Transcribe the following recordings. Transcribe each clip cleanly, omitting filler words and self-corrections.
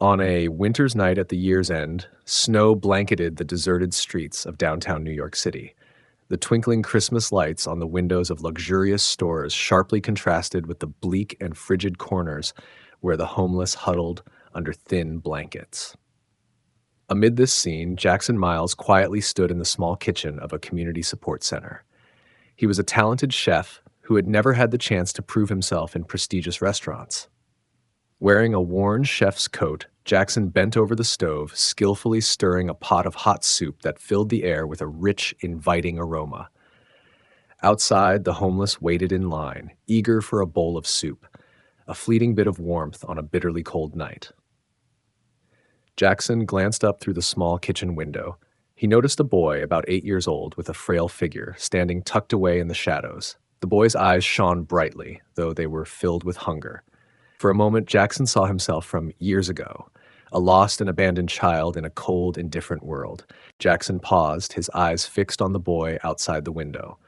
On a winter's night at the year's end, snow blanketed the deserted streets of downtown New York City. The twinkling Christmas lights on the windows of luxurious stores sharply contrasted with the bleak and frigid corners where the homeless huddled under thin blankets. Amid this scene, Jackson Miles quietly stood in the small kitchen of a community support center. He was a talented chef who had never had the chance to prove himself in prestigious restaurants. Wearing a worn chef's coat, Jackson bent over the stove, skillfully stirring a pot of hot soup that filled the air with a rich, inviting aroma. Outside, the homeless waited in line, eager for a bowl of soup, a fleeting bit of warmth on a bitterly cold night. Jackson glanced up through the small kitchen window. He noticed a boy about 8 years old with a frail figure standing tucked away in the shadows. The boy's eyes shone brightly, though they were filled with hunger. For a moment, Jackson saw himself from years ago, a lost and abandoned child in a cold, indifferent world. Jackson paused, his eyes fixed on the boy outside the window.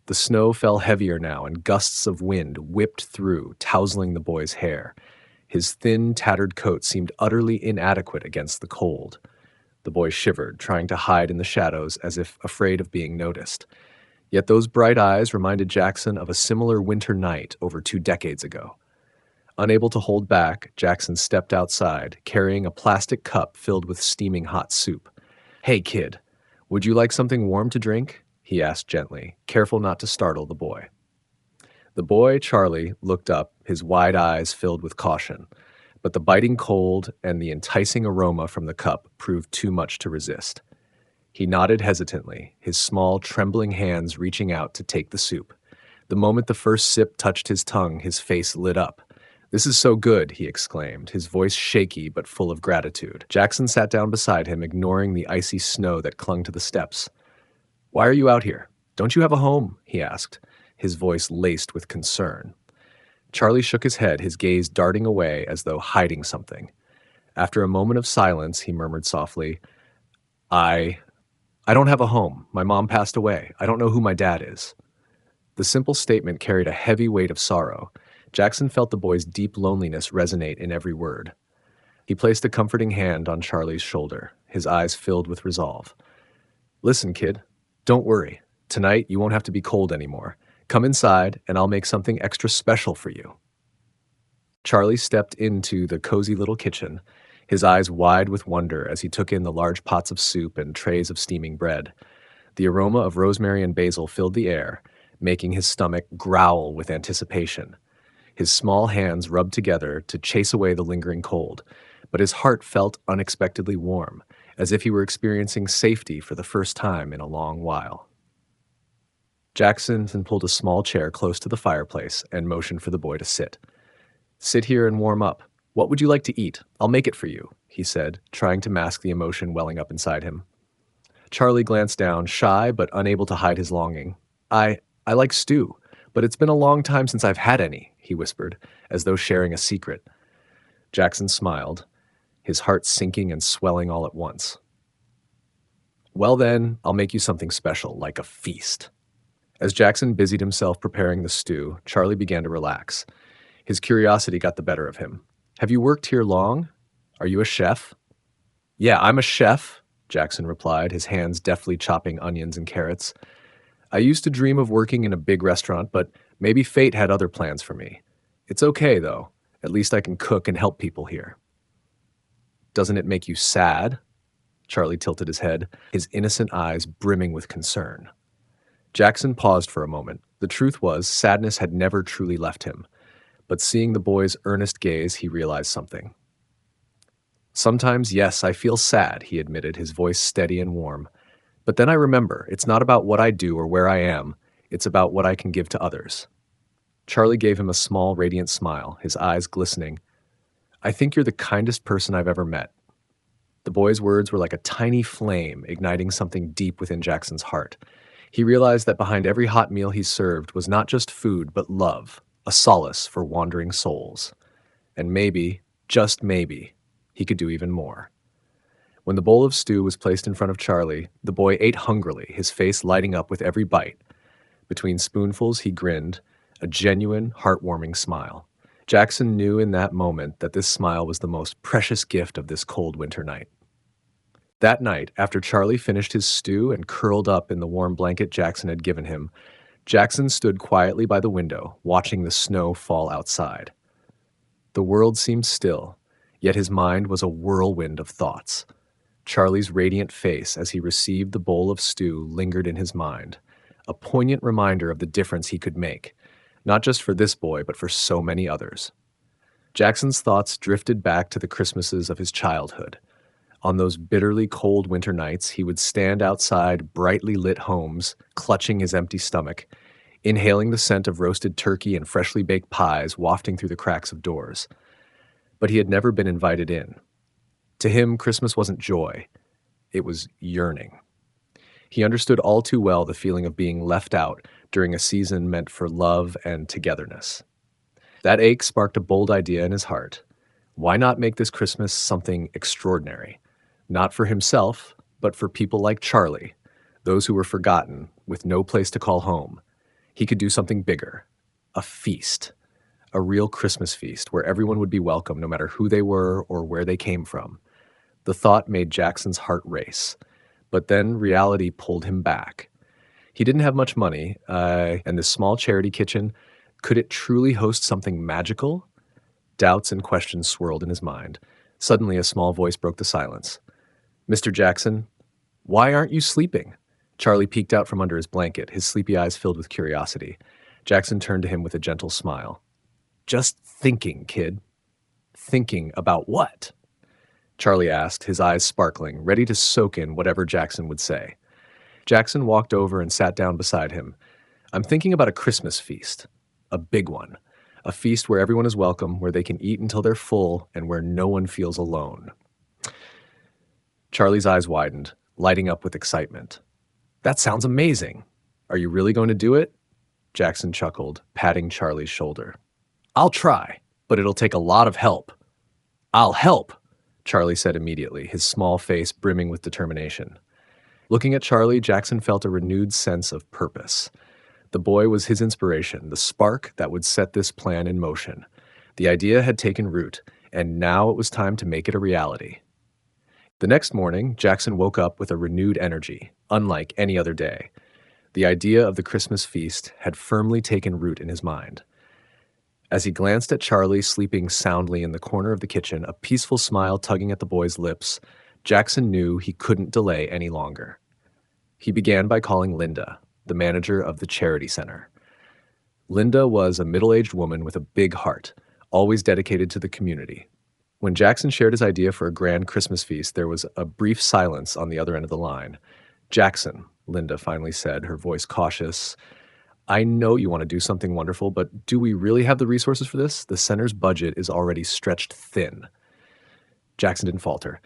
The snow fell heavier now, and gusts of wind whipped through, tousling the boy's hair. His thin, tattered coat seemed utterly inadequate against the cold. The boy shivered, trying to hide in the shadows as if afraid of being noticed. Yet those bright eyes reminded Jackson of a similar winter night over 2 decades ago. Unable to hold back, Jackson stepped outside, carrying a plastic cup filled with steaming hot soup. "Hey, kid, would you like something warm to drink?" he asked gently, careful not to startle the boy. The boy, Charlie, looked up, his wide eyes filled with caution, but the biting cold and the enticing aroma from the cup proved too much to resist. He nodded hesitantly, his small, trembling hands reaching out to take the soup. The moment the first sip touched his tongue, his face lit up. "This is so good," he exclaimed, his voice shaky but full of gratitude. Jackson sat down beside him, ignoring the icy snow that clung to the steps. "Why are you out here? Don't you have a home?" he asked, his voice laced with concern. Charlie shook his head, his gaze darting away as though hiding something. After a moment of silence, he murmured softly, I don't have a home. My mom passed away. I don't know who my dad is." The simple statement carried a heavy weight of sorrow. Jackson felt the boy's deep loneliness resonate in every word. He placed a comforting hand on Charlie's shoulder, his eyes filled with resolve. "Listen, kid, don't worry. Tonight, you won't have to be cold anymore. Come inside, and I'll make something extra special for you." Charlie stepped into the cozy little kitchen, his eyes wide with wonder as he took in the large pots of soup and trays of steaming bread. The aroma of rosemary and basil filled the air, making his stomach growl with anticipation. His small hands rubbed together to chase away the lingering cold, but his heart felt unexpectedly warm, as if he were experiencing safety for the first time in a long while. Jackson then pulled a small chair close to the fireplace and motioned for the boy to sit. "Sit here and warm up. What would you like to eat? I'll make it for you," he said, trying to mask the emotion welling up inside him. Charlie glanced down, shy but unable to hide his longing. I like stew, but it's been a long time since I've had any," he whispered, as though sharing a secret. Jackson smiled, his heart sinking and swelling all at once. "Well then, I'll make you something special, like a feast." As Jackson busied himself preparing the stew, Charlie began to relax. His curiosity got the better of him. "Have you worked here long? Are you a chef?" "Yeah, I'm a chef," Jackson replied, his hands deftly chopping onions and carrots. "I used to dream of working in a big restaurant, but maybe fate had other plans for me. It's okay, though. At least I can cook and help people here." "Doesn't it make you sad?" Charlie tilted his head, his innocent eyes brimming with concern. Jackson paused for a moment. The truth was, sadness had never truly left him. But seeing the boy's earnest gaze, he realized something. "Sometimes, yes, I feel sad," he admitted, his voice steady and warm. "But then I remember, it's not about what I do or where I am, it's about what I can give to others." Charlie gave him a small, radiant smile, his eyes glistening. "I think you're the kindest person I've ever met." The boy's words were like a tiny flame, igniting something deep within Jackson's heart. He realized that behind every hot meal he served was not just food, but love, a solace for wandering souls. And maybe, just maybe, he could do even more. When the bowl of stew was placed in front of Charlie, the boy ate hungrily, his face lighting up with every bite. Between spoonfuls, he grinned, a genuine, heartwarming smile. Jackson knew in that moment that this smile was the most precious gift of this cold winter night. That night, after Charlie finished his stew and curled up in the warm blanket Jackson had given him, Jackson stood quietly by the window, watching the snow fall outside. The world seemed still, yet his mind was a whirlwind of thoughts. Charlie's radiant face as he received the bowl of stew lingered in his mind, a poignant reminder of the difference he could make, not just for this boy, but for so many others. Jackson's thoughts drifted back to the Christmases of his childhood. On those bitterly cold winter nights, he would stand outside brightly lit homes, clutching his empty stomach, inhaling the scent of roasted turkey and freshly baked pies wafting through the cracks of doors. But he had never been invited in. To him, Christmas wasn't joy. It was yearning. He understood all too well the feeling of being left out during a season meant for love and togetherness. That ache sparked a bold idea in his heart. Why not make this Christmas something extraordinary? Not for himself, but for people like Charlie, those who were forgotten, with no place to call home. He could do something bigger. A feast. A real Christmas feast where everyone would be welcome no matter who they were or where they came from. The thought made Jackson's heart race. But then reality pulled him back. He didn't have much money, and this small charity kitchen, could it truly host something magical? Doubts and questions swirled in his mind. Suddenly, a small voice broke the silence. "Mr. Jackson, why aren't you sleeping?" Charlie peeked out from under his blanket, his sleepy eyes filled with curiosity. Jackson turned to him with a gentle smile. "Just thinking, kid." "Thinking about what?" Charlie asked, his eyes sparkling, ready to soak in whatever Jackson would say. Jackson walked over and sat down beside him. "I'm thinking about a Christmas feast. A big one. A feast where everyone is welcome, where they can eat until they're full, and where no one feels alone." Charlie's eyes widened, lighting up with excitement. "That sounds amazing. Are you really going to do it?" Jackson chuckled, patting Charlie's shoulder. "I'll try, but it'll take a lot of help." "I'll help," Charlie said immediately, his small face brimming with determination. Looking at Charlie, Jackson felt a renewed sense of purpose. The boy was his inspiration, the spark that would set this plan in motion. The idea had taken root, and now it was time to make it a reality. The next morning, Jackson woke up with a renewed energy, unlike any other day. The idea of the Christmas feast had firmly taken root in his mind. As he glanced at Charlie sleeping soundly in the corner of the kitchen, a peaceful smile tugging at the boy's lips, Jackson knew he couldn't delay any longer. He began by calling Linda, the manager of the charity center. Linda was a middle-aged woman with a big heart, always dedicated to the community. When Jackson shared his idea for a grand Christmas feast, there was a brief silence on the other end of the line. "Jackson," Linda finally said, her voice cautious, "I know you want to do something wonderful, but do we really have the resources for this? The center's budget is already stretched thin." Jackson didn't falter.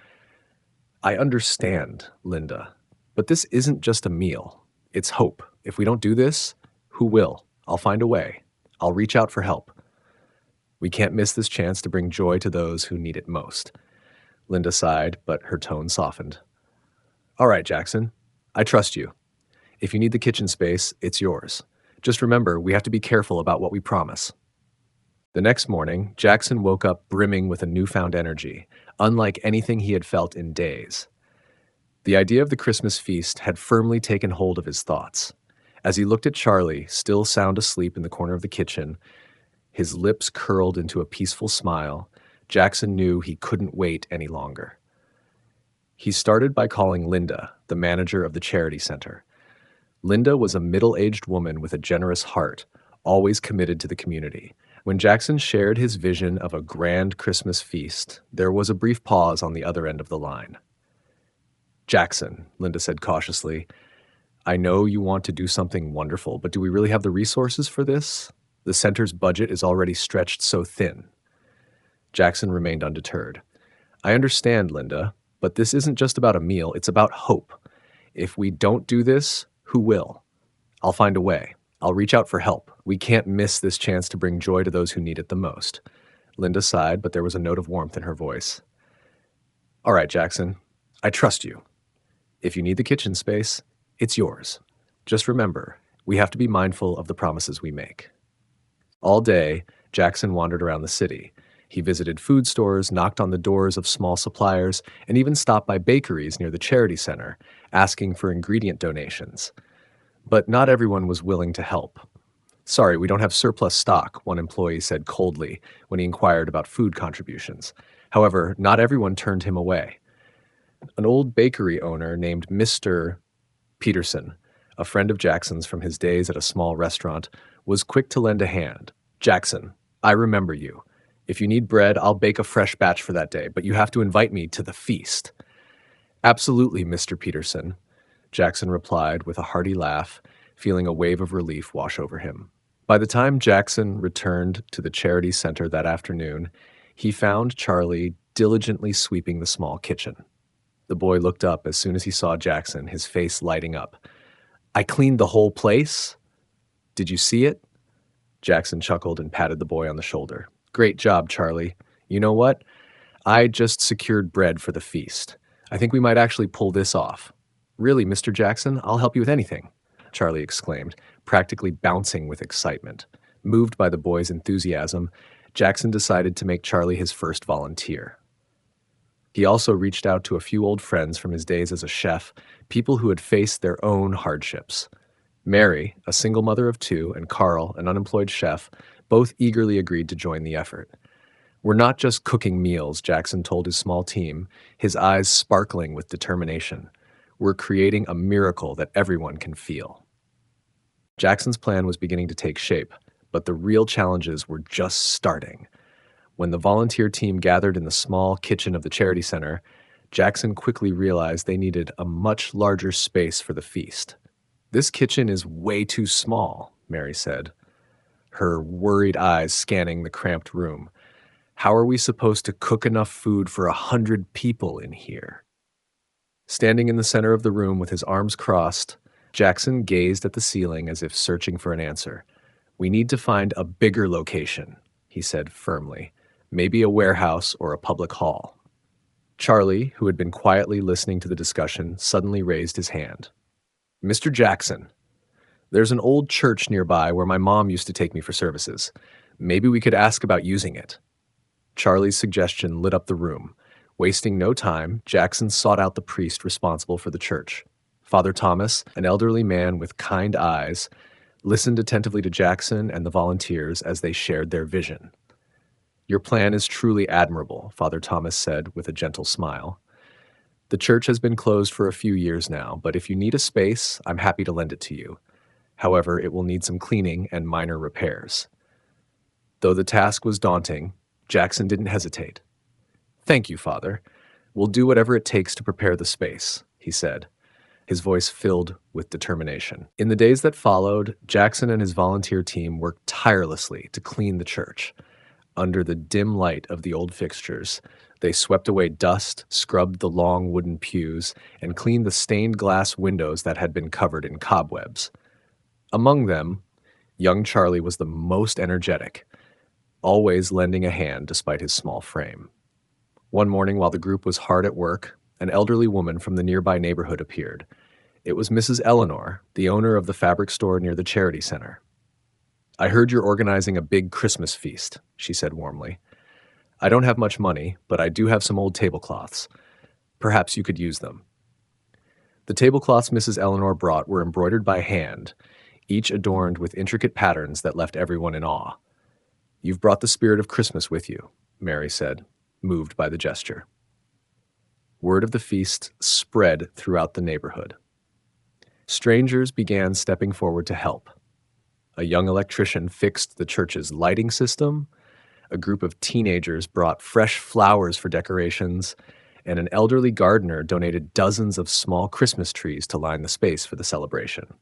"I understand, Linda, but this isn't just a meal. It's hope. If we don't do this, who will? I'll find a way. I'll reach out for help. We can't miss this chance to bring joy to those who need it most." Linda sighed, but her tone softened. "All right, Jackson. I trust you. If you need the kitchen space, it's yours. Just remember, we have to be careful about what we promise." The next morning, Jackson woke up brimming with a newfound energy, unlike anything he had felt in days. The idea of the Christmas feast had firmly taken hold of his thoughts. As he looked at Charlie, still sound asleep in the corner of the kitchen, his lips curled into a peaceful smile, Jackson knew he couldn't wait any longer. He started by calling Linda, the manager of the charity center. Linda was a middle-aged woman with a generous heart, always committed to the community. When Jackson shared his vision of a grand Christmas feast, there was a brief pause on the other end of the line. "Jackson," Linda said cautiously, "I know you want to do something wonderful, but do we really have the resources for this? The center's budget is already stretched so thin." Jackson remained undeterred. "I understand, Linda, but this isn't just about a meal, it's about hope. If we don't do this, who will? I'll find a way. I'll reach out for help. We can't miss this chance to bring joy to those who need it the most." Linda sighed, but there was a note of warmth in her voice. "All right, Jackson, I trust you. If you need the kitchen space, it's yours. Just remember, we have to be mindful of the promises we make." All day, Jackson wandered around the city. He visited food stores, knocked on the doors of small suppliers, and even stopped by bakeries near the charity center, asking for ingredient donations. But not everyone was willing to help. "Sorry, we don't have surplus stock," one employee said coldly when he inquired about food contributions. However, not everyone turned him away. An old bakery owner named Mr. Peterson, a friend of Jackson's from his days at a small restaurant, was quick to lend a hand. "Jackson, I remember you. If you need bread, I'll bake a fresh batch for that day, but you have to invite me to the feast." "Absolutely, Mr. Peterson," Jackson replied with a hearty laugh, feeling a wave of relief wash over him. By the time Jackson returned to the charity center that afternoon, he found Charlie diligently sweeping the small kitchen. The boy looked up as soon as he saw Jackson, his face lighting up. "I cleaned the whole place? Did you see it?" Jackson chuckled and patted the boy on the shoulder. "Great job, Charlie. You know what? I just secured bread for the feast. I think we might actually pull this off." "Really, Mr. Jackson? I'll help you with anything," Charlie exclaimed, practically bouncing with excitement. Moved by the boy's enthusiasm, Jackson decided to make Charlie his first volunteer. He also reached out to a few old friends from his days as a chef, people who had faced their own hardships. Mary, a single mother of two, and Carl, an unemployed chef, both eagerly agreed to join the effort. "We're not just cooking meals," Jackson told his small team, his eyes sparkling with determination. "We're creating a miracle that everyone can feel." Jackson's plan was beginning to take shape, but the real challenges were just starting. When the volunteer team gathered in the small kitchen of the charity center, Jackson quickly realized they needed a much larger space for the feast. "This kitchen is way too small," Mary said, her worried eyes scanning the cramped room. "How are we supposed to cook enough food for 100 people in here?" Standing in the center of the room with his arms crossed, Jackson gazed at the ceiling as if searching for an answer. "We need to find a bigger location," he said firmly. "Maybe a warehouse or a public hall." Charlie, who had been quietly listening to the discussion, suddenly raised his hand. "Mr. Jackson, there's an old church nearby where my mom used to take me for services. Maybe we could ask about using it." Charlie's suggestion lit up the room. Wasting no time, Jackson sought out the priest responsible for the church. Father Thomas, an elderly man with kind eyes, listened attentively to Jackson and the volunteers as they shared their vision. "Your plan is truly admirable," Father Thomas said with a gentle smile. "The church has been closed for a few years now, but if you need a space, I'm happy to lend it to you. However, it will need some cleaning and minor repairs." Though the task was daunting, Jackson didn't hesitate. "Thank you, Father. We'll do whatever it takes to prepare the space," he said, his voice filled with determination. In the days that followed, Jackson and his volunteer team worked tirelessly to clean the church. Under the dim light of the old fixtures, they swept away dust, scrubbed the long wooden pews, and cleaned the stained glass windows that had been covered in cobwebs. Among them, young Charlie was the most energetic, always lending a hand despite his small frame. One morning, while the group was hard at work, an elderly woman from the nearby neighborhood appeared. It was Mrs. Eleanor, the owner of the fabric store near the charity center. "I heard you're organizing a big Christmas feast," she said warmly. "I don't have much money, but I do have some old tablecloths. Perhaps you could use them." The tablecloths Mrs. Eleanor brought were embroidered by hand, each adorned with intricate patterns that left everyone in awe. "You've brought the spirit of Christmas with you," Mary said, moved by the gesture. Word of the feast spread throughout the neighborhood. Strangers began stepping forward to help. A young electrician fixed the church's lighting system, a group of teenagers brought fresh flowers for decorations, and an elderly gardener donated dozens of small Christmas trees to line the space for the celebration.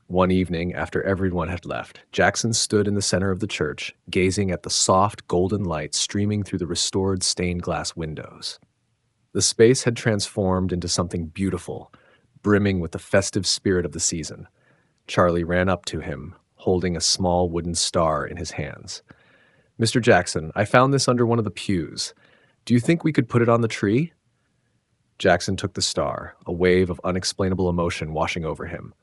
One evening, after everyone had left, Jackson stood in the center of the church, gazing at the soft golden light streaming through the restored stained glass windows. The space had transformed into something beautiful, brimming with the festive spirit of the season. Charlie ran up to him, holding a small wooden star in his hands. "Mr. Jackson, I found this under one of the pews. Do you think we could put it on the tree?" Jackson took the star, a wave of unexplainable emotion washing over him.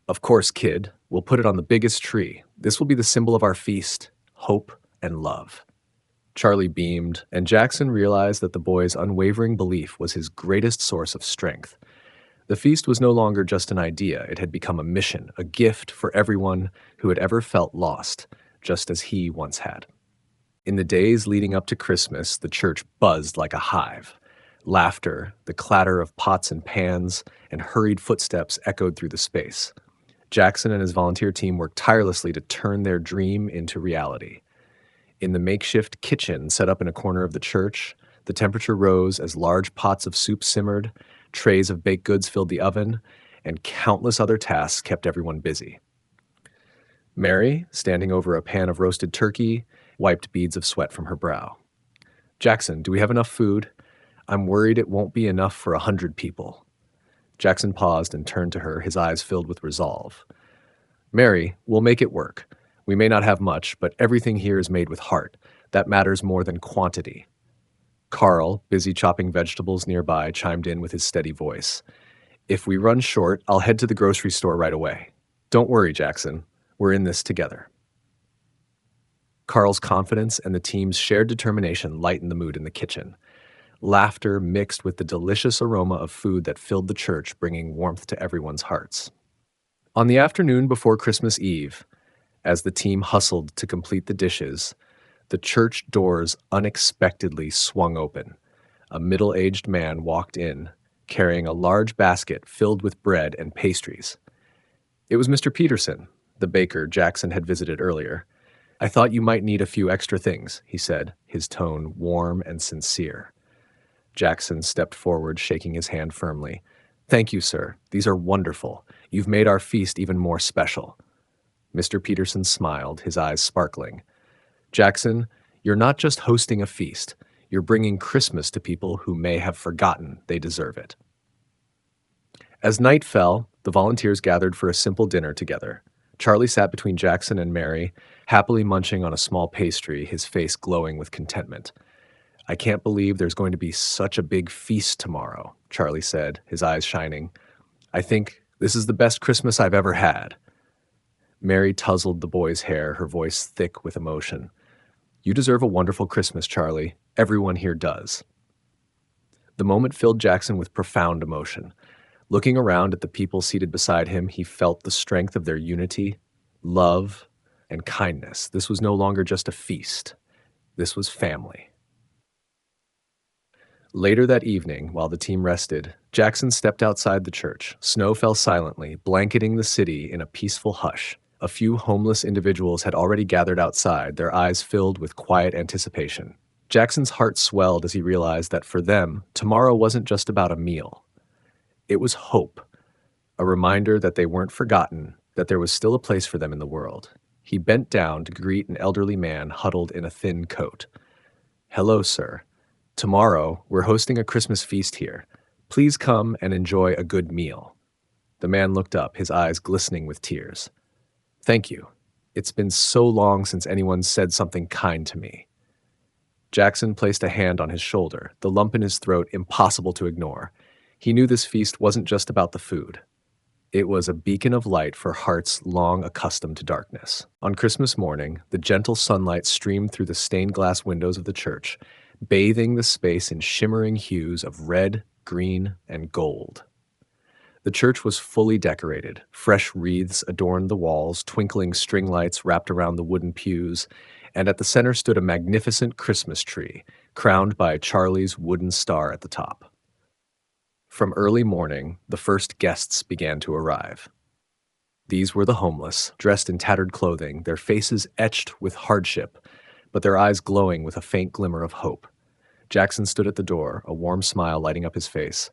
"Of course, kid. We'll put it on the biggest tree. This will be the symbol of our feast. hope, and love. Charlie beamed, and Jackson realized that the boy's unwavering belief was his greatest source of strength. The feast was no longer just an idea, it had become a mission, a gift for everyone who had ever felt lost, just as he once had. In the days leading up to Christmas, the church buzzed like a hive. Laughter, the clatter of pots and pans, and hurried footsteps echoed through the space. Jackson and his volunteer team worked tirelessly to turn their dream into reality. In the makeshift kitchen set up in a corner of the church, the temperature rose as large pots of soup simmered, trays of baked goods filled the oven, and countless other tasks kept everyone busy. Mary, standing over a pan of roasted turkey, wiped beads of sweat from her brow. "Jackson, do we have enough food? I'm worried it won't be enough for 100 people." Jackson paused and turned to her, his eyes filled with resolve. "Mary, we'll make it work. We may not have much, but everything here is made with heart. That matters more than quantity." Carl, busy chopping vegetables nearby, chimed in with his steady voice. "If we run short, I'll head to the grocery store right away. Don't worry, Jackson. We're in this together." Carl's confidence and the team's shared determination lightened the mood in the kitchen. Laughter mixed with the delicious aroma of food that filled the church, bringing warmth to everyone's hearts. On the afternoon before Christmas Eve, as the team hustled to complete the dishes, the church doors unexpectedly swung open. A middle-aged man walked in, carrying a large basket filled with bread and pastries. It was Mr. Peterson, the baker Jackson had visited earlier. "I thought you might need a few extra things," he said, his tone warm and sincere. Jackson stepped forward, shaking his hand firmly. "Thank you, sir. These are wonderful. You've made our feast even more special." Mr. Peterson smiled, his eyes sparkling. "Jackson, you're not just hosting a feast. You're bringing Christmas to people who may have forgotten they deserve it." As night fell, the volunteers gathered for a simple dinner together. Charlie sat between Jackson and Mary, happily munching on a small pastry, his face glowing with contentment. "I can't believe there's going to be such a big feast tomorrow," Charlie said, his eyes shining. "I think this is the best Christmas I've ever had." Mary tousled the boy's hair, her voice thick with emotion. "You deserve a wonderful Christmas, Charlie. Everyone here does." The moment filled Jackson with profound emotion. Looking around at the people seated beside him, he felt the strength of their unity, love, and kindness. This was no longer just a feast. This was family. Later that evening, while the team rested, Jackson stepped outside the church. Snow fell silently, blanketing the city in a peaceful hush. A few homeless individuals had already gathered outside, their eyes filled with quiet anticipation. Jackson's heart swelled as he realized that for them, tomorrow wasn't just about a meal. It was hope, a reminder that they weren't forgotten, that there was still a place for them in the world. He bent down to greet an elderly man huddled in a thin coat. "Hello, sir. Tomorrow, we're hosting a Christmas feast here. Please come and enjoy a good meal." The man looked up, his eyes glistening with tears. "Thank you. It's been so long since anyone said something kind to me." Jackson placed a hand on his shoulder, the lump in his throat impossible to ignore. He knew this feast wasn't just about the food. It was a beacon of light for hearts long accustomed to darkness. On Christmas morning, the gentle sunlight streamed through the stained glass windows of the church, bathing the space in shimmering hues of red, green, and gold. The church was fully decorated. Fresh wreaths adorned the walls, twinkling string lights wrapped around the wooden pews, and at the center stood a magnificent Christmas tree, crowned by Charlie's wooden star at the top. From early morning, the first guests began to arrive. These were the homeless, dressed in tattered clothing, their faces etched with hardship, but their eyes glowing with a faint glimmer of hope. Jackson stood at the door, a warm smile lighting up his face.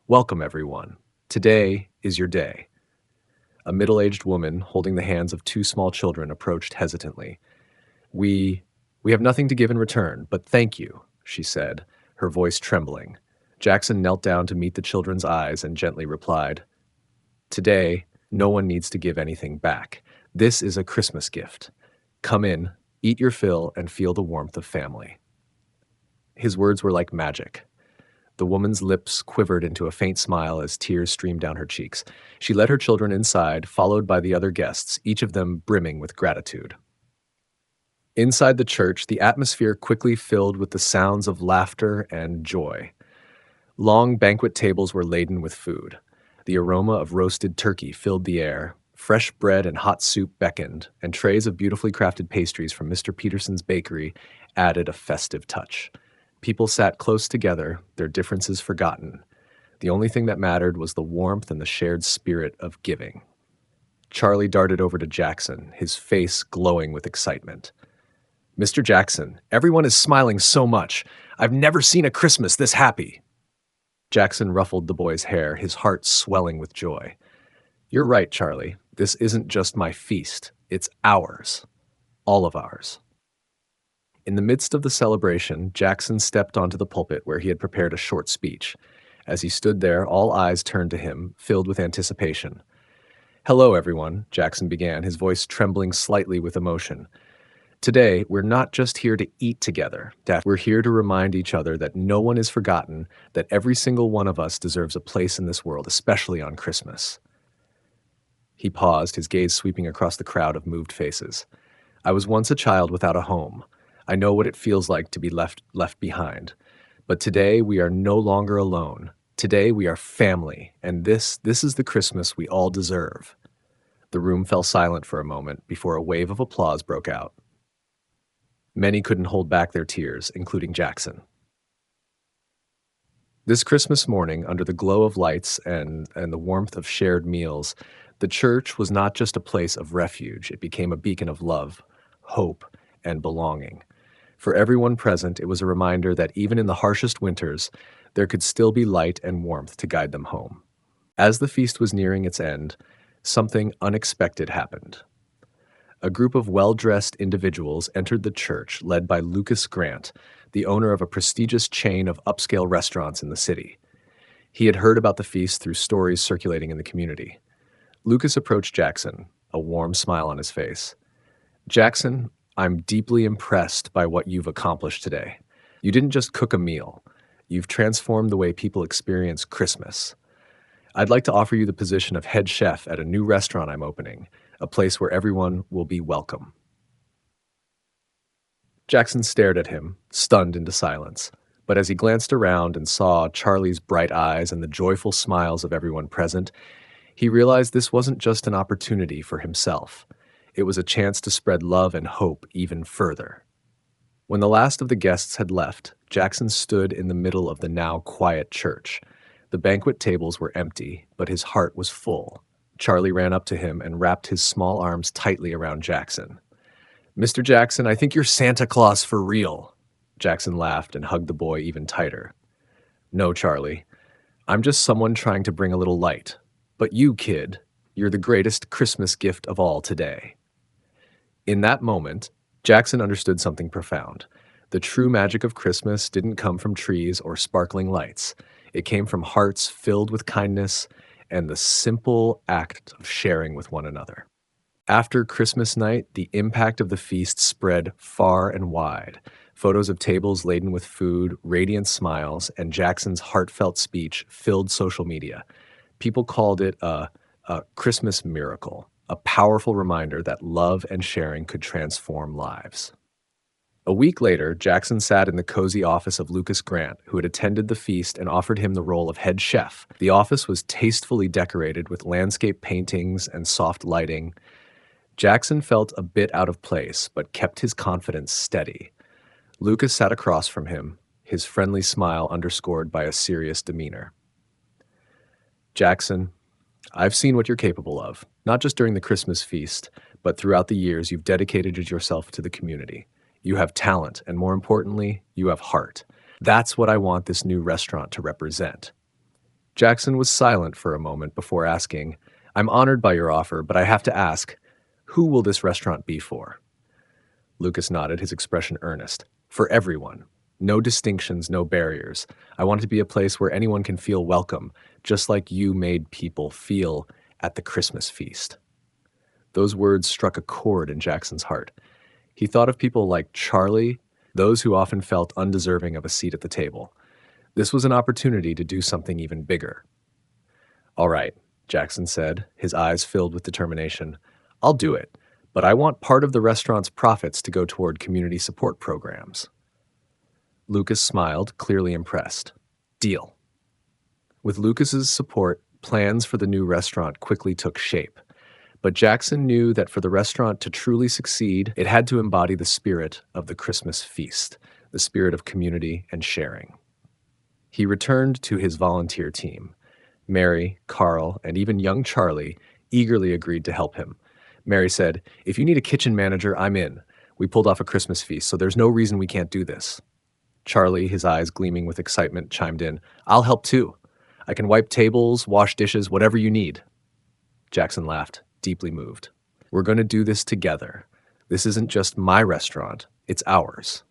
"Welcome, everyone. Today is your day." A middle-aged woman, holding the hands of two small children, approached hesitantly. We have nothing to give in return, but thank you," she said, her voice trembling. Jackson knelt down to meet the children's eyes and gently replied, "Today, no one needs to give anything back. This is a Christmas gift. Come in, eat your fill, and feel the warmth of family." His words were like magic. The woman's lips quivered into a faint smile as tears streamed down her cheeks. She led her children inside, followed by the other guests, each of them brimming with gratitude. Inside the church, the atmosphere quickly filled with the sounds of laughter and joy. Long banquet tables were laden with food. The aroma of roasted turkey filled the air. Fresh bread and hot soup beckoned, and trays of beautifully crafted pastries from Mr. Peterson's bakery added a festive touch. People sat close together, their differences forgotten. The only thing that mattered was the warmth and the shared spirit of giving. Charlie darted over to Jackson, his face glowing with excitement. Mr. Jackson, everyone is smiling so much. I've never seen a Christmas this happy. Jackson ruffled the boy's hair, his heart swelling with joy. You're right, Charlie. This isn't just my feast. It's ours. All of ours. In the midst of the celebration, Jackson stepped onto the pulpit where he had prepared a short speech. As he stood there, all eyes turned to him, filled with anticipation. Hello, everyone, Jackson began, his voice trembling slightly with emotion. Today, we're not just here to eat together. We're here to remind each other that no one is forgotten, that every single one of us deserves a place in this world, especially on Christmas. He paused, his gaze sweeping across the crowd of moved faces. I was once a child without a home. I know what it feels like to be left behind. But today, we are no longer alone. Today, we are family, and this is the Christmas we all deserve. The room fell silent for a moment before a wave of applause broke out. Many couldn't hold back their tears, including Jackson. This Christmas morning, under the glow of lights and the warmth of shared meals, the church was not just a place of refuge, it became a beacon of love, hope, and belonging. For everyone present, it was a reminder that even in the harshest winters, there could still be light and warmth to guide them home. As the feast was nearing its end, something unexpected happened. A group of well-dressed individuals entered the church, led by Lucas Grant, the owner of a prestigious chain of upscale restaurants in the city. He had heard about the feast through stories circulating in the community. Lucas approached Jackson, a warm smile on his face. Jackson, I'm deeply impressed by what you've accomplished today. You didn't just cook a meal. You've transformed the way people experience Christmas. I'd like to offer you the position of head chef at a new restaurant I'm opening, a place where everyone will be welcome. Jackson stared at him, stunned into silence. But as he glanced around and saw Charlie's bright eyes and the joyful smiles of everyone present, he realized this wasn't just an opportunity for himself. It was a chance to spread love and hope even further. When the last of the guests had left, Jackson stood in the middle of the now quiet church. The banquet tables were empty, but his heart was full. Charlie ran up to him and wrapped his small arms tightly around Jackson. Mr. Jackson, I think you're Santa Claus for real. Jackson laughed and hugged the boy even tighter. No, Charlie. I'm just someone trying to bring a little light. But you, kid, you're the greatest Christmas gift of all today. In that moment, Jackson understood something profound. The true magic of Christmas didn't come from trees or sparkling lights. It came from hearts filled with kindness and the simple act of sharing with one another. After Christmas night, the impact of the feast spread far and wide. Photos of tables laden with food, radiant smiles, and Jackson's heartfelt speech filled social media. People called it a Christmas miracle, a powerful reminder that love and sharing could transform lives. A week later, Jackson sat in the cozy office of Lucas Grant, who had attended the feast and offered him the role of head chef. The office was tastefully decorated with landscape paintings and soft lighting. Jackson felt a bit out of place, but kept his confidence steady. Lucas sat across from him, his friendly smile underscored by a serious demeanor. Jackson, I've seen what you're capable of, not just during the Christmas feast, but throughout the years you've dedicated yourself to the community. You have talent, and more importantly, you have heart. That's what I want this new restaurant to represent. Jackson was silent for a moment before asking, I'm honored by your offer, but I have to ask, who will this restaurant be for? Lucas nodded, his expression earnest. For everyone. No distinctions, no barriers. I want it to be a place where anyone can feel welcome, just like you made people feel at the Christmas feast. Those words struck a chord in Jackson's heart. He thought of people like Charlie, those who often felt undeserving of a seat at the table. This was an opportunity to do something even bigger. All right, Jackson said, his eyes filled with determination. I'll do it, but I want part of the restaurant's profits to go toward community support programs. Lucas smiled, clearly impressed. Deal. With Lucas's support, plans for the new restaurant quickly took shape. But Jackson knew that for the restaurant to truly succeed, it had to embody the spirit of the Christmas feast, the spirit of community and sharing. He returned to his volunteer team. Mary, Carl, and even young Charlie eagerly agreed to help him. Mary said, "If you need a kitchen manager, I'm in. We pulled off a Christmas feast, so there's no reason we can't do this." Charlie, his eyes gleaming with excitement, chimed in, "I'll help too. I can wipe tables, wash dishes, whatever you need." Jackson laughed, deeply moved. "We're going to do this together. This isn't just my restaurant, it's ours."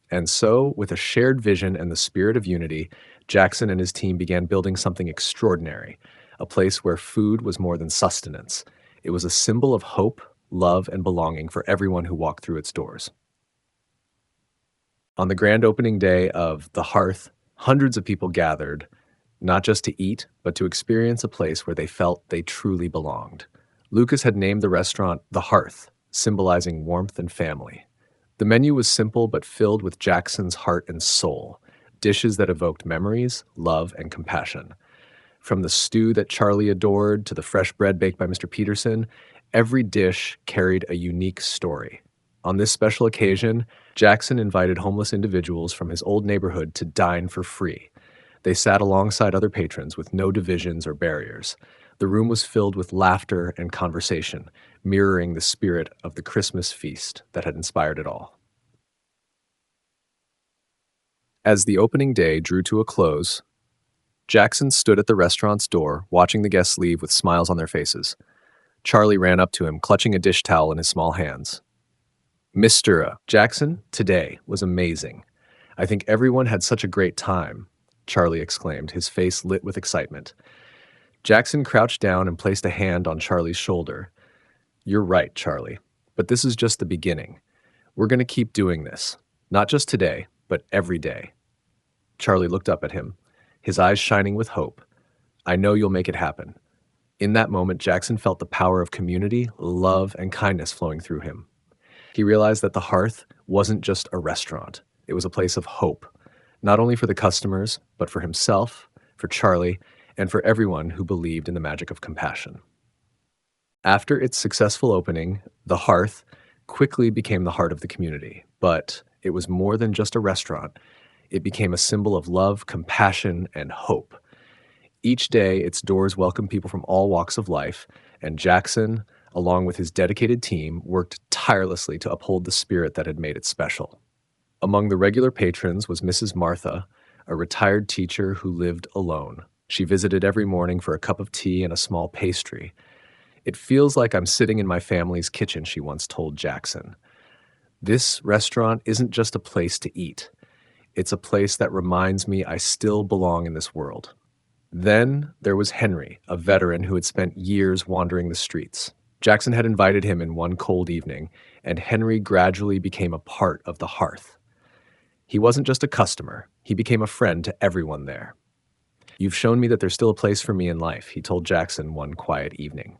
And so, with a shared vision and the spirit of unity, Jackson and his team began building something extraordinary, a place where food was more than sustenance. It was a symbol of hope, love, and belonging for everyone who walked through its doors. On the grand opening day of the Hearth, hundreds of people gathered, not just to eat, but to experience a place where they felt they truly belonged. Lucas had named the restaurant the Hearth, symbolizing warmth and family. The menu was simple but filled with Jackson's heart and soul, dishes that evoked memories, love, and compassion. From the stew that Charlie adored to the fresh bread baked by Mr. Peterson, every dish carried a unique story. On this special occasion, Jackson invited homeless individuals from his old neighborhood to dine for free. They sat alongside other patrons with no divisions or barriers. The room was filled with laughter and conversation, mirroring the spirit of the Christmas feast that had inspired it all. As the opening day drew to a close, Jackson stood at the restaurant's door, watching the guests leave with smiles on their faces. Charlie ran up to him, clutching a dish towel in his small hands. "Mr. Jackson, today was amazing. I think everyone had such a great time," Charlie exclaimed, his face lit with excitement. Jackson crouched down and placed a hand on Charlie's shoulder. "You're right, Charlie, but this is just the beginning. We're going to keep doing this, not just today, but every day." Charlie looked up at him, his eyes shining with hope. "I know you'll make it happen." In that moment, Jackson felt the power of community, love, and kindness flowing through him. He realized that the Hearth wasn't just a restaurant. It was a place of hope, not only for the customers, but for himself, for Charlie, and for everyone who believed in the magic of compassion. After its successful opening, the Hearth quickly became the heart of the community, but it was more than just a restaurant. It became a symbol of love, compassion, and hope. Each day, its doors welcomed people from all walks of life, and Jackson, along with his dedicated team, worked tirelessly to uphold the spirit that had made it special. Among the regular patrons was Mrs. Martha, a retired teacher who lived alone. She visited every morning for a cup of tea and a small pastry. "It feels like I'm sitting in my family's kitchen," she once told Jackson. "This restaurant isn't just a place to eat. It's a place that reminds me I still belong in this world." Then there was Henry, a veteran who had spent years wandering the streets. Jackson had invited him in one cold evening, and Henry gradually became a part of the Hearth. He wasn't just a customer, he became a friend to everyone there. "You've shown me that there's still a place for me in life," he told Jackson one quiet evening.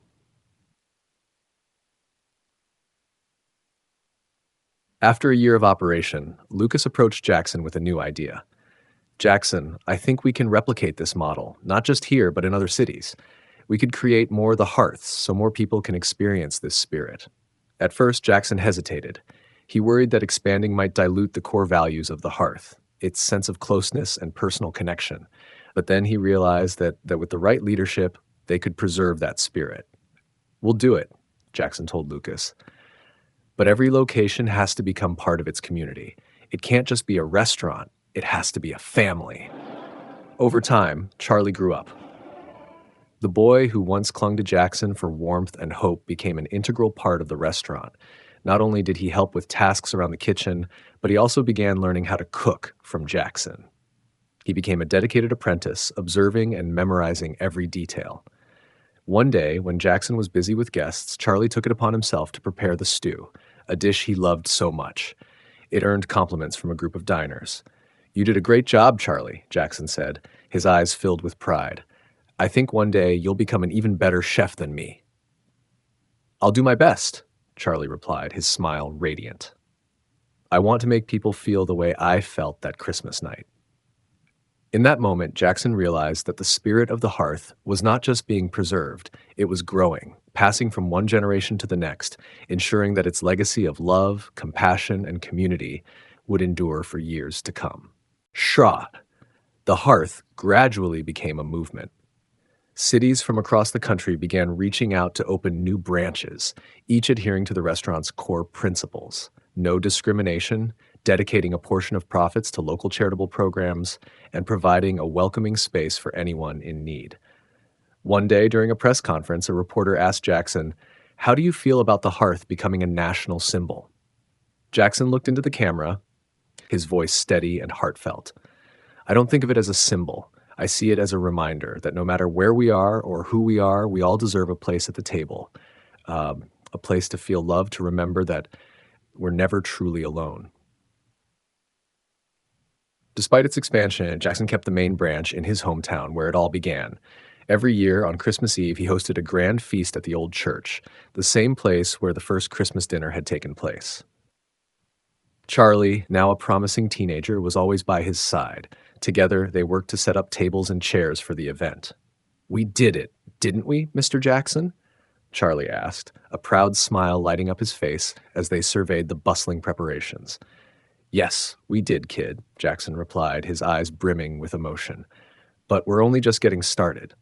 After a year of operation, Lucas approached Jackson with a new idea. "Jackson, I think we can replicate this model, not just here, but in other cities. We could create more of the Hearths so more people can experience this spirit." At first, Jackson hesitated. He worried that expanding might dilute the core values of the Hearth, its sense of closeness and personal connection. But then he realized that with the right leadership, they could preserve that spirit. "We'll do it," Jackson told Lucas. "But every location has to become part of its community. It can't just be a restaurant, it has to be a family." Over time, Charlie grew up. The boy who once clung to Jackson for warmth and hope became an integral part of the restaurant. Not only did he help with tasks around the kitchen, but he also began learning how to cook from Jackson. He became a dedicated apprentice, observing and memorizing every detail. One day, when Jackson was busy with guests, Charlie took it upon himself to prepare the stew, a dish he loved so much. It earned compliments from a group of diners. "You did a great job, Charlie," Jackson said, his eyes filled with pride. "I think one day you'll become an even better chef than me." "I'll do my best," Charlie replied, his smile radiant. I want to make people feel the way I felt that Christmas night. In that moment, Jackson realized that the spirit of the hearth was not just being preserved, it was growing, passing from one generation to the next, ensuring that its legacy of love, compassion, and community would endure for years to come. Shra, the hearth, gradually became a movement. Cities from across the country began reaching out to open new branches, each adhering to the restaurant's core principles: no discrimination, dedicating a portion of profits to local charitable programs, and providing a welcoming space for anyone in need. One day during a press conference, a reporter asked Jackson, "How do you feel about the hearth becoming a national symbol?" Jackson looked into the camera, his voice steady and heartfelt. I don't think of it as a symbol. I see it as a reminder that no matter where we are or who we are, we all deserve a place at the table, a place to feel loved, to remember that we're never truly alone. Despite its expansion, Jackson kept the main branch in his hometown where it all began. Every year on Christmas Eve, he hosted a grand feast at the old church, the same place where the first Christmas dinner had taken place. Charlie, now a promising teenager, was always by his side. Together, they worked to set up tables and chairs for the event. We did it, didn't we, Mr. Jackson? Charlie asked, a proud smile lighting up his face as they surveyed the bustling preparations. Yes, we did, kid, Jackson replied, his eyes brimming with emotion. But we're only just getting started.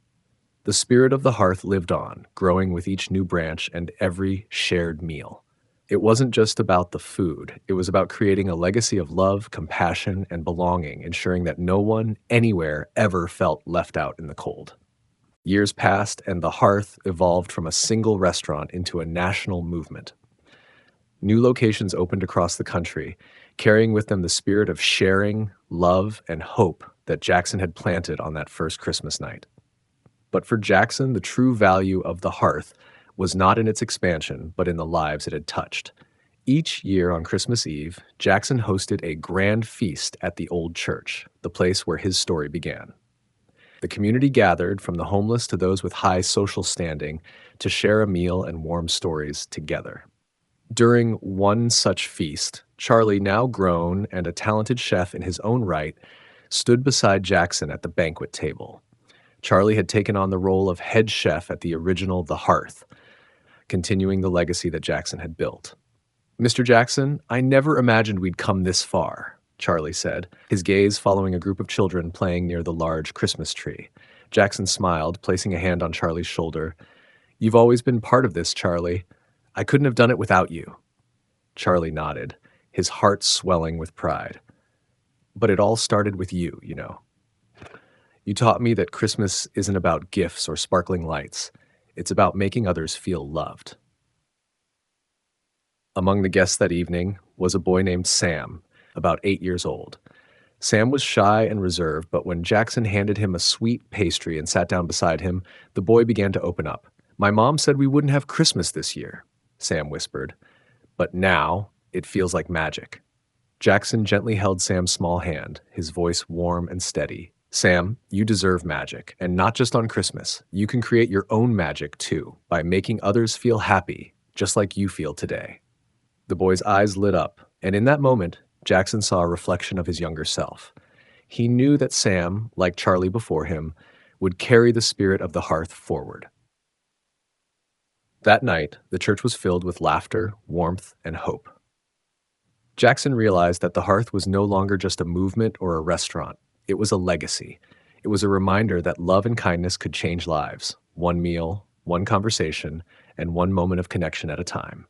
The spirit of the hearth lived on, growing with each new branch and every shared meal. It wasn't just about the food. It was about creating a legacy of love, compassion, and belonging, ensuring that no one, anywhere, ever felt left out in the cold. Years passed, and the Hearth evolved from a single restaurant into a national movement. New locations opened across the country, carrying with them the spirit of sharing, love, and hope that Jackson had planted on that first Christmas night. But for Jackson, the true value of the Hearth was not in its expansion, but in the lives it had touched. Each year on Christmas Eve, Jackson hosted a grand feast at the old church, the place where his story began. The community gathered, from the homeless to those with high social standing, to share a meal and warm stories together. During one such feast, Charlie, now grown and a talented chef in his own right, stood beside Jackson at the banquet table. Charlie had taken on the role of head chef at the original The Hearth, continuing the legacy that Jackson had built. Mr. Jackson, I never imagined we'd come this far, Charlie said, his gaze following a group of children playing near the large Christmas tree. Jackson smiled, placing a hand on Charlie's shoulder. You've always been part of this, Charlie. I couldn't have done it without you. Charlie nodded, his heart swelling with pride. But it all started with you, you know. You taught me that Christmas isn't about gifts or sparkling lights. It's about making others feel loved. Among the guests that evening was a boy named Sam, about 8 years old. Sam was shy and reserved, but when Jackson handed him a sweet pastry and sat down beside him, the boy began to open up. My mom said we wouldn't have Christmas this year, Sam whispered. But now it feels like magic. Jackson gently held Sam's small hand, his voice warm and steady. Sam, you deserve magic, and not just on Christmas. You can create your own magic, too, by making others feel happy, just like you feel today. The boy's eyes lit up, and in that moment, Jackson saw a reflection of his younger self. He knew that Sam, like Charlie before him, would carry the spirit of the Hearth forward. That night, the church was filled with laughter, warmth, and hope. Jackson realized that the Hearth was no longer just a movement or a restaurant. It was a legacy. It was a reminder that love and kindness could change lives, one meal, one conversation, and one moment of connection at a time.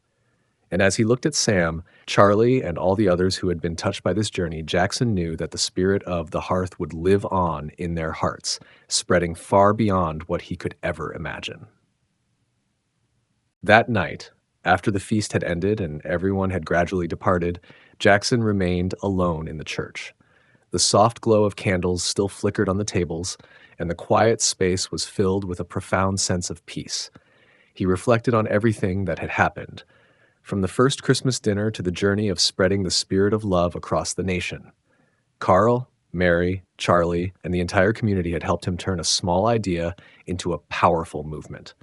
And as he looked at Sam, Charlie, and all the others who had been touched by this journey, Jackson knew that the spirit of the Hearth would live on in their hearts, spreading far beyond what he could ever imagine. That night, after the feast had ended and everyone had gradually departed, Jackson remained alone in the church. The soft glow of candles still flickered on the tables, and the quiet space was filled with a profound sense of peace. He reflected on everything that had happened, from the first Christmas dinner to the journey of spreading the spirit of love across the nation. Carl, Mary, Charlie, and the entire community had helped him turn a small idea into a powerful movement.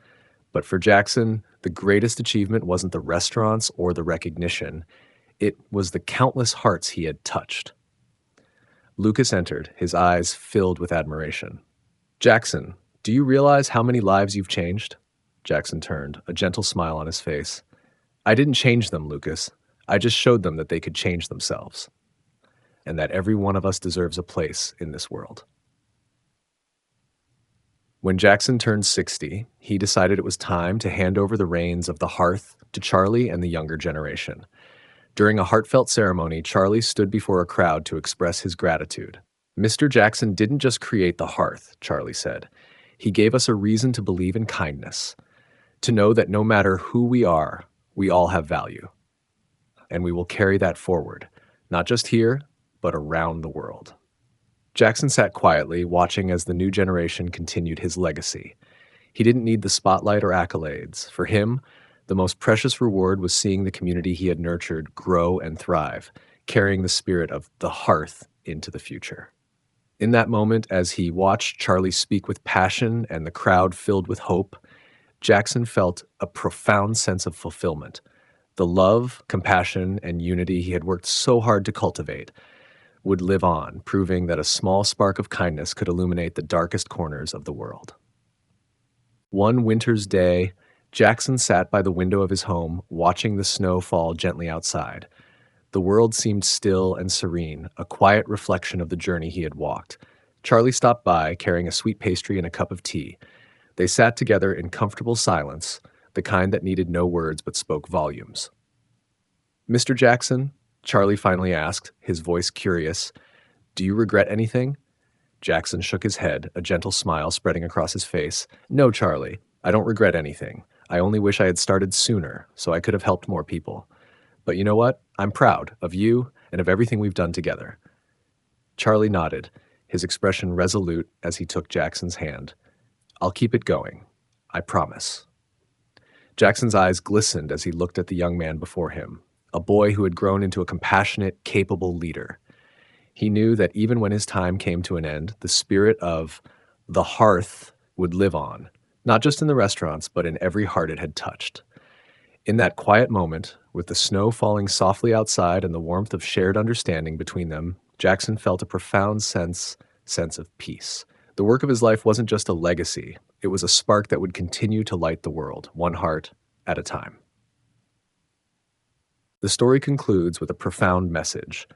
But for Jackson, The greatest achievement wasn't the restaurants or the recognition, it was the countless hearts he had touched. Lucas entered, his eyes filled with admiration. Jackson, do you realize how many lives you've changed? Jackson turned, a gentle smile on his face. I didn't change them, Lucas. I just showed them that they could change themselves, and that every one of us deserves a place in this world. When Jackson turned 60, he decided it was time to hand over the reins of the Hearth to Charlie and the younger generation. During a heartfelt ceremony, Charlie stood before a crowd to express his gratitude. Mr. Jackson didn't just create the Hearth, Charlie said. He gave us a reason to believe in kindness, to know that no matter who we are, we all have value. And we will carry that forward, not just here, but around the world. Jackson sat quietly, watching as the new generation continued his legacy. He didn't need the spotlight or accolades. For him, the most precious reward was seeing the community he had nurtured grow and thrive, carrying the spirit of the Hearth into the future. In that moment, as he watched Charlie speak with passion and the crowd filled with hope, Jackson felt a profound sense of fulfillment. The love, compassion, and unity he had worked so hard to cultivate would live on, proving that a small spark of kindness could illuminate the darkest corners of the world. One winter's day, Jackson sat by the window of his home, watching the snow fall gently outside. The world seemed still and serene, a quiet reflection of the journey he had walked. Charlie stopped by, carrying a sweet pastry and a cup of tea. They sat together in comfortable silence, the kind that needed no words but spoke volumes. Mr. Jackson, Charlie finally asked, his voice curious, do you regret anything? Jackson shook his head, a gentle smile spreading across his face. No, Charlie, I don't regret anything. I only wish I had started sooner, so I could have helped more people. But you know what? I'm proud of you and of everything we've done together. Charlie nodded, his expression resolute as he took Jackson's hand. I'll keep it going. I promise. Jackson's eyes glistened as he looked at the young man before him, a boy who had grown into a compassionate, capable leader. He knew that even when his time came to an end, the spirit of the Hearth would live on, not just in the restaurants, but in every heart it had touched. In that quiet moment, with the snow falling softly outside and the warmth of shared understanding between them, Jackson felt a profound sense of peace. The work of his life wasn't just a legacy, it was a spark that would continue to light the world, one heart at a time. The story concludes with a profound message.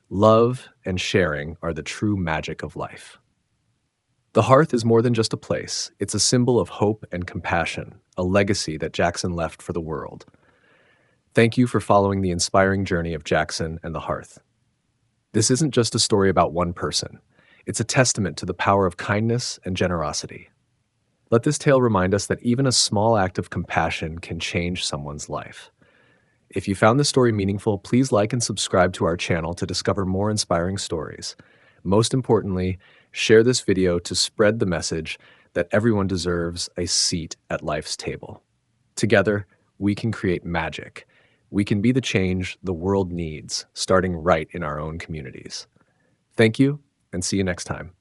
Love and sharing are the true magic of life. The Hearth is more than just a place. It's a symbol of hope and compassion, a legacy that Jackson left for the world. Thank you for following the inspiring journey of Jackson and the Hearth. This isn't just a story about one person. It's a testament to the power of kindness and generosity. Let this tale remind us that even a small act of compassion can change someone's life. If you found this story meaningful, please like and subscribe to our channel to discover more inspiring stories. Most importantly, share this video to spread the message that everyone deserves a seat at life's table. Together, we can create magic. We can be the change the world needs, starting right in our own communities. Thank you, and see you next time.